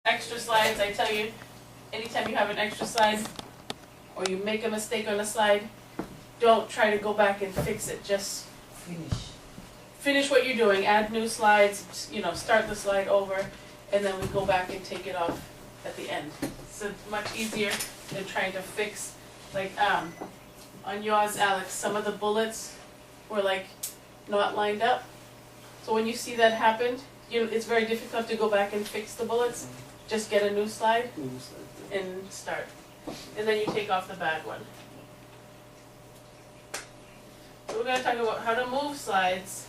extra slides, I tell you, anytime you have an extra slide or you make a mistake on a slide, don't try to go back and fix it. Just finish what you're doing, add new slides, start the slide over, and then we go back and take it off at the end. So it's much easier than trying to fix, like on yours, Alex, some of the bullets were like not lined up. So when you see that happen, it's very difficult to go back and fix the bullets. Just get a new slide and start. And then you take off the bad one. So we're going to talk about how to move slides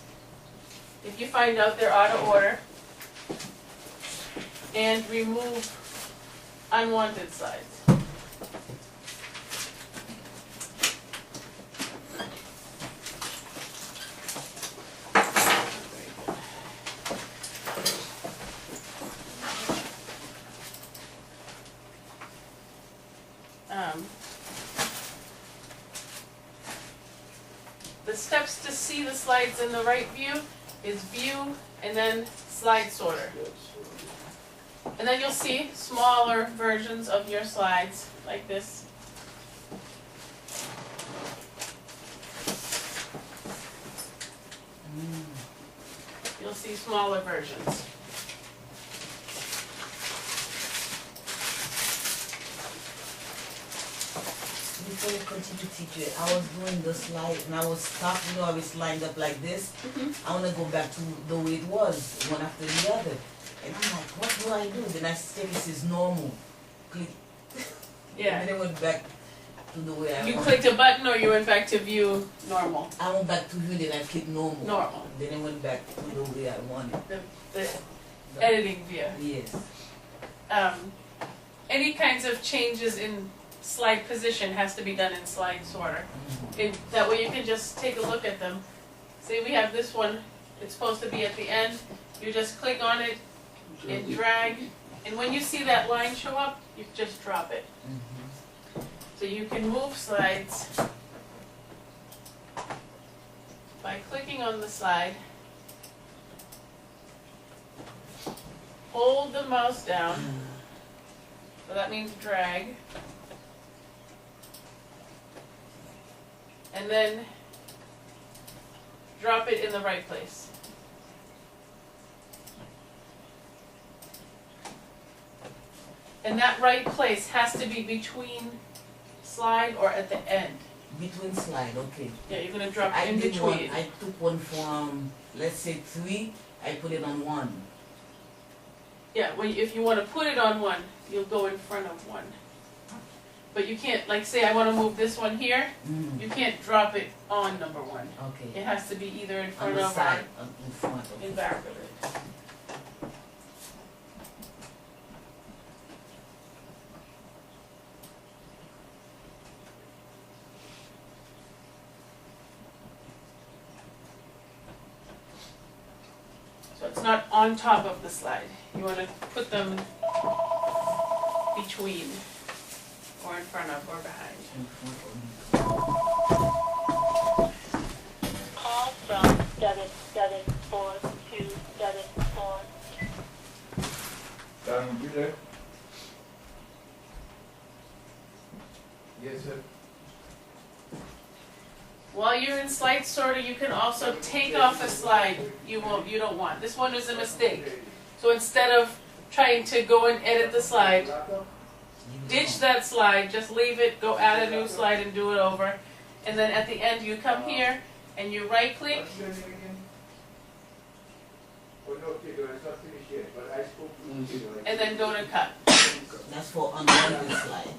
if you find out they're out of order, and remove unwanted slides. The steps to see the slides in the right view is view and then slide sorter. And then you'll see smaller versions of your slides like this. You'll see smaller versions. Before you continue teaching, I was doing the slide and I was stuck, I was lined up like this. I want to go back to the way it was, one after the other. And I'm like, what do I do? Then I check this is normal. Click. Yeah. And then I went back to the way I You wanted. clicked a button or you went back to view normal? I went back to view, then I clicked normal. Normal. Then I went back to the way I wanted. The editing view. Yes. Any kinds of changes in slide position has to be done in slide sorter. That way you can just take a look at them. Say we have this one, it's supposed to be at the end. You just click on it and drag, and when you see that line show up, you just drop it. So you can move slides by clicking on the slide, hold the mouse down, so that means drag, and then drop it in the right place. And that right place has to be between slide or at the end. Between slide, okay. Yeah, you're going to drop I in did between. one, I took one from, let's say 3, I put it on 1. Yeah, if you want to put it on one, you'll go in front of one. But you can't, like say I want to move this one here, you can't drop it on number 1. Okay. It has to be either in On front the of side, or in front of in back of it. So it's not on top of the slide. You want to put them between, or in front of, or behind. In front of me. Call from 77424. Darren, you there? Yes, sir. While you're in slide sorter, you can also take off a slide you don't want. This one is a mistake. So instead of trying to go and edit the slide, ditch that slide, just leave it, go add a new slide and do it over. And then at the end you come here and you right click. What's your name again? Oh, no, Theodore, it's not finished yet, but I spoke to Theodore. And then go to cut. That's for unwanted slide.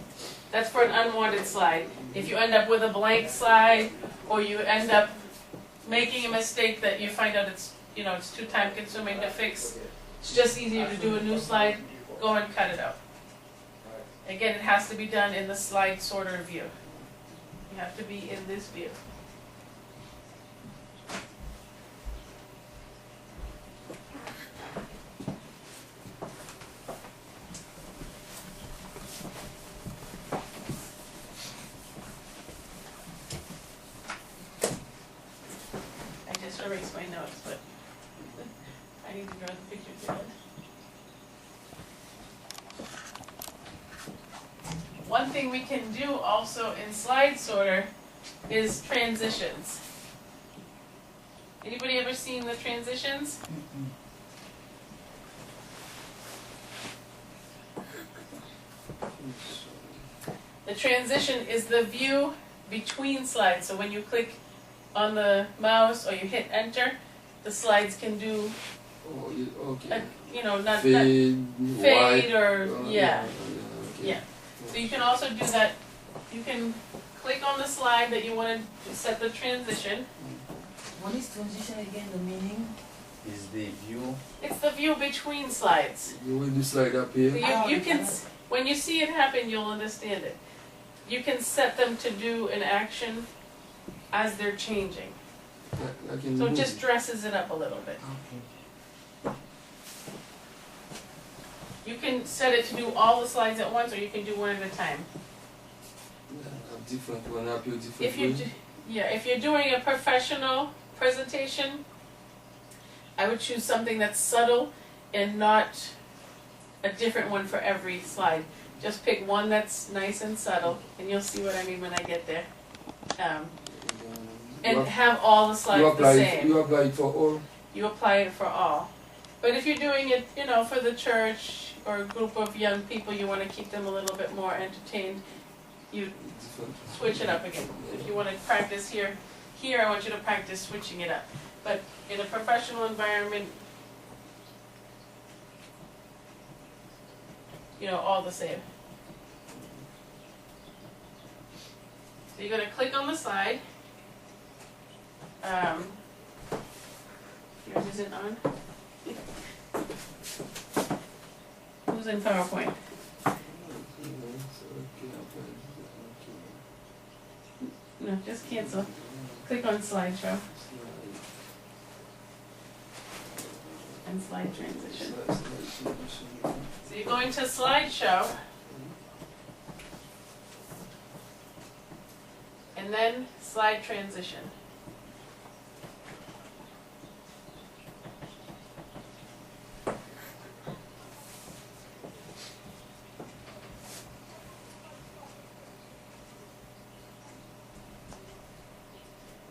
That's for an unwanted slide. If you end up with a blank slide, or you end up making a mistake that you find out it's too time consuming to fix, it's just easier to do a new slide, go and cut it out. Again, it has to be done in the slide sorter view. You have to be in this view. Erase my notes, but I need to draw the picture together. One thing we can do also in slide sorter is transitions. Anybody ever seen the transitions? Mm-mm. The transition is the view between slides. So when you click on the mouse or you hit enter, the slides can do, Oh, okay. not Fade, fade white. or, Okay. yeah. So you can also do that. You can click on the slide that you want to set the transition. What is transition again, the meaning? Is the view It's the view between slides. You will do slide up here. So you can, when you see it happen, you'll understand it. You can set them to do an action as they're changing. I can So it move just dresses it up a little bit. Okay. You can set it to do all the slides at once, or you can do one at a time. Have different one up here, different If you way. do, if you're doing a professional presentation, I would choose something that's subtle and not a different one for every slide. Just pick one that's nice and subtle, and you'll see what I mean when I get there. And have all the slides the same. You apply it for all. You apply it for all. But if you're doing it, for the church or a group of young people, you want to keep them a little bit more entertained, you Different. switch it up again. If you want to practice here, I want you to practice switching it up. But in a professional environment, all the same. So you're going to click on the slide. Yours isn't on? Who's in PowerPoint? No, just cancel. Click on slideshow and slide transition. So you're going to slideshow and then slide transition.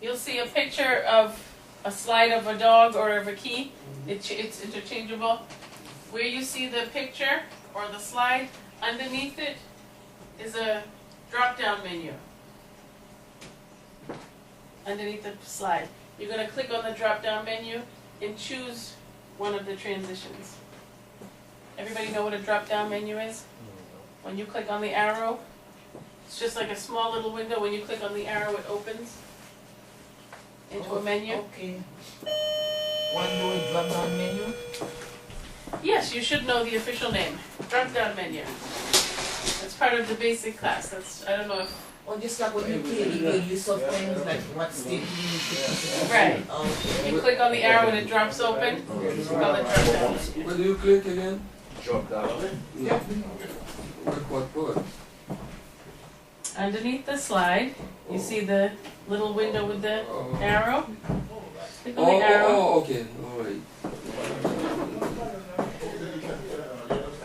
You'll see a picture of a slide of a dog or of a key. It's interchangeable. Where you see the picture or the slide, underneath it is a drop-down menu. Underneath the slide. You're going to click on the drop-down menu and choose one of the transitions. Everybody know what a drop-down menu is? When you click on the arrow, it's just like a small little window. When you click on the arrow, it opens into a menu. Okay. One do drop down menu? Yes, you should know the official name. Drop-down menu. That's part of the basic class. I don't know if... Or just like when you play, you get a list of things like what state you need to Right. Okay. You click on the arrow and it drops open. It's called a drop-down menu. Where do you click again? drop down? Yeah. What part? Underneath the slide, you see the little window with the Oh. arrow. Click on the arrow. Okay, alright.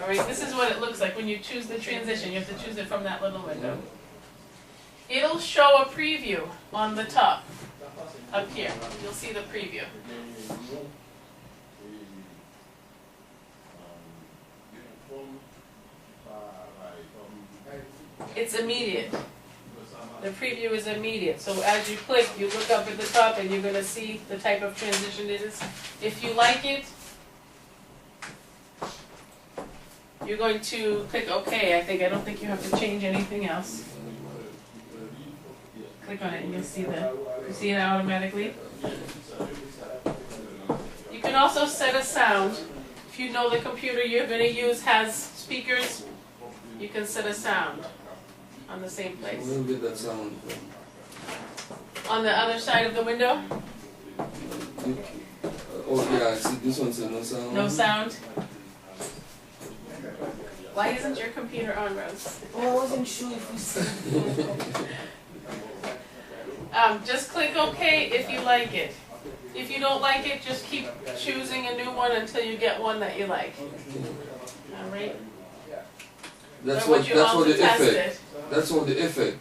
Alright, this is what it looks like when you choose the transition. You have to choose it from that little window. It'll show a preview on the top, up here. You'll see the preview. It's immediate. The preview is immediate. So as you click, you look up at the top and you're going to see the type of transition it is. If you like it, you're going to click OK. I don't think you have to change anything else. Click on it and you'll see it automatically. You can also set a sound. If you know the computer you're going to use has speakers, you can set a sound on the same place. Where will that sound from? On the other side of the window, Oh yeah, I see this one says no sound. no sound. Why isn't your computer on, Rose? Oh, I wasn't sure if we said. Just click OK if you like it. If you don't like it, just keep choosing a new one until you get one that you like. Alright? That's or what, what you that's what the also effect. tested. That's what the effect.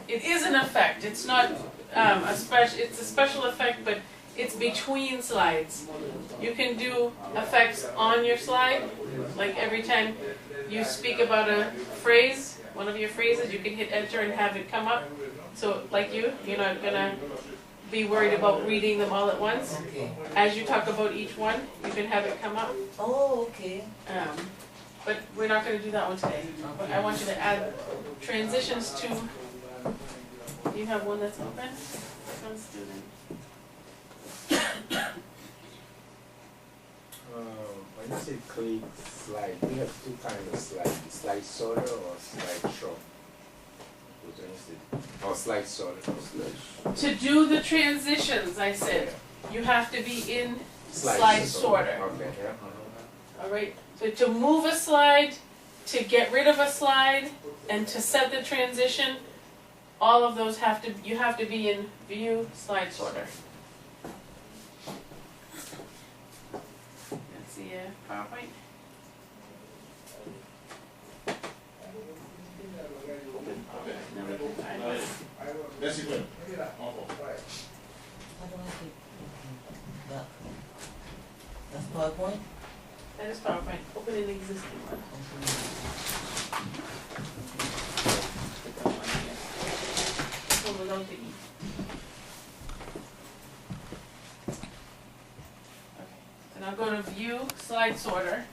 It is an effect, it's not it's a special effect, but it's between slides. You can do effects on your slide, like every time you speak about a phrase, one of your phrases, you can hit enter and have it come up. So like you're not gonna be worried about reading them all at once. Okay. As you talk about each one, you can have it come up. Oh, okay. But we're not gonna do that one today. But I want you to add transitions to, you have one that's open? From student. When you say click slide, we have two kinds of slide. Slide sorter or slide show. Or slide sorter. To do the transitions, I said, you have to be in slide sorter. Okay, yeah. All right, so to move a slide, to get rid of a slide, and to set the transition, all of those you have to be in view slide sorter. Let's see, PowerPoint. No, we can find it. How do I keep that? That's PowerPoint? That is PowerPoint. Open an existing one. This one without the E. Okay. So now go to View Slide Sorter.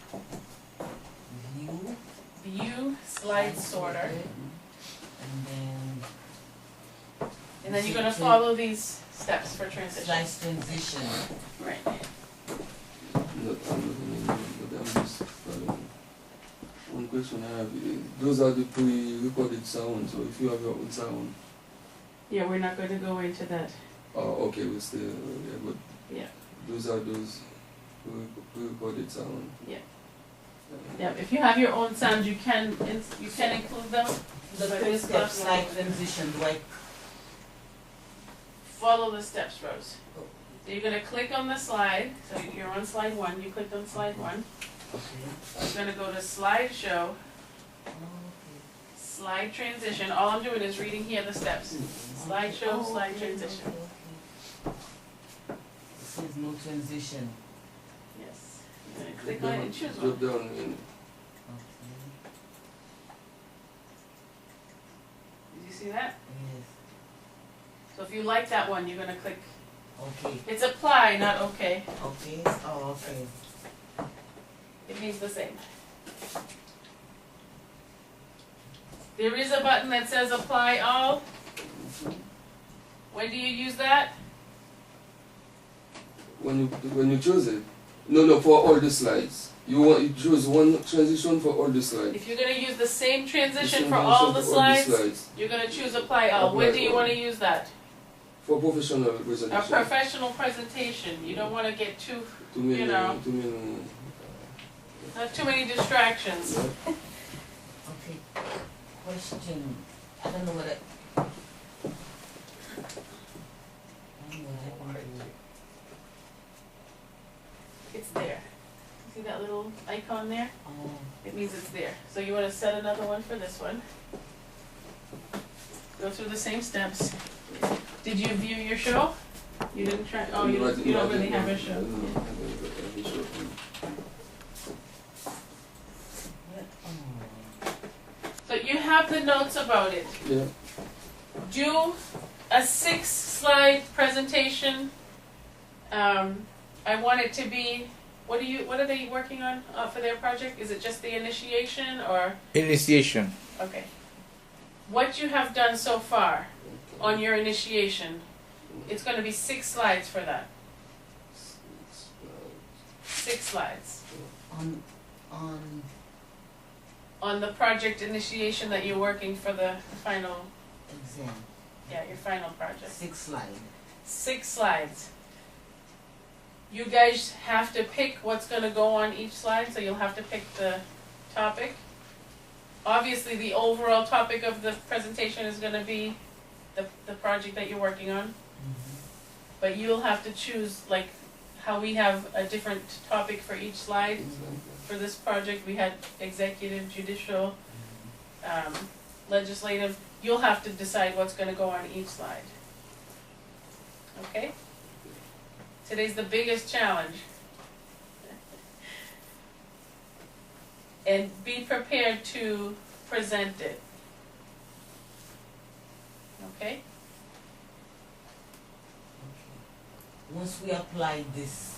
View. View Slide Sorter. And then you're gonna follow these steps for transition. Slide transition. Right. I'm just following. One question I have is, those are the pre-recorded sounds, so if you have your own sound, Yeah, we're not gonna go into that. oh, okay, we still, yeah, but Yeah. those are those pre-recorded sound. Yeah, if you have your own sounds, you can include them. The But first this step, stuff's slide not- transition, do I? Follow the steps, Rose. So you're gonna click on the slide, so you're on slide 1, you clicked on slide 1. Okay. You're gonna go to slideshow, Oh, okay. slide transition, all I'm doing is reading here the steps. Slideshow, Oh, slide okay, transition. okay, okay. This is no transition. Yes. You're gonna click on it and choose Drop one. down in. Okay. Did you see that? Yes. So if you like that one, you're gonna click, Okay. it's apply, not okay. Okay. Oh, okay. It means the same. There is a button that says apply all. When do you use that? When you choose it. No, for all the slides. You choose one transition for all the slides. If you're gonna use the same transition The for same all the transition for slides, you're gonna choose apply all. When do you Apply all. wanna use that? For professional A presentation. professional presentation. You don't wanna get Too many, you know. too many. not too many distractions. Yeah. Okay. Question. I don't know what I. I don't know what happened to it. It's there. See that little icon there? Oh. It means it's there. So you wanna set another one for this one. Go through the same steps. Did you view your show? You didn't try, oh, you don't really have a show. So you have the notes about it. Yeah. Do a 6-slide presentation. I want it to be, what are they working on for their project? Is it just the initiation or? Initiation. Okay. What you have done so far on your initiation, it's gonna be 6 slides for that. 6 slides. On the project initiation that you're working for the final, Exam. your final project. 6 slide. 6 slides. You guys have to pick what's gonna go on each slide, so you'll have to pick the topic. Obviously, the overall topic of the presentation is gonna be the project that you're working on, but you'll have to choose, like, how we have a different topic for each slide. For this project, we had executive, judicial, legislative, you'll have to decide what's gonna go on each slide. Okay? Today's the biggest challenge. And be prepared to present it. Okay? Once we apply this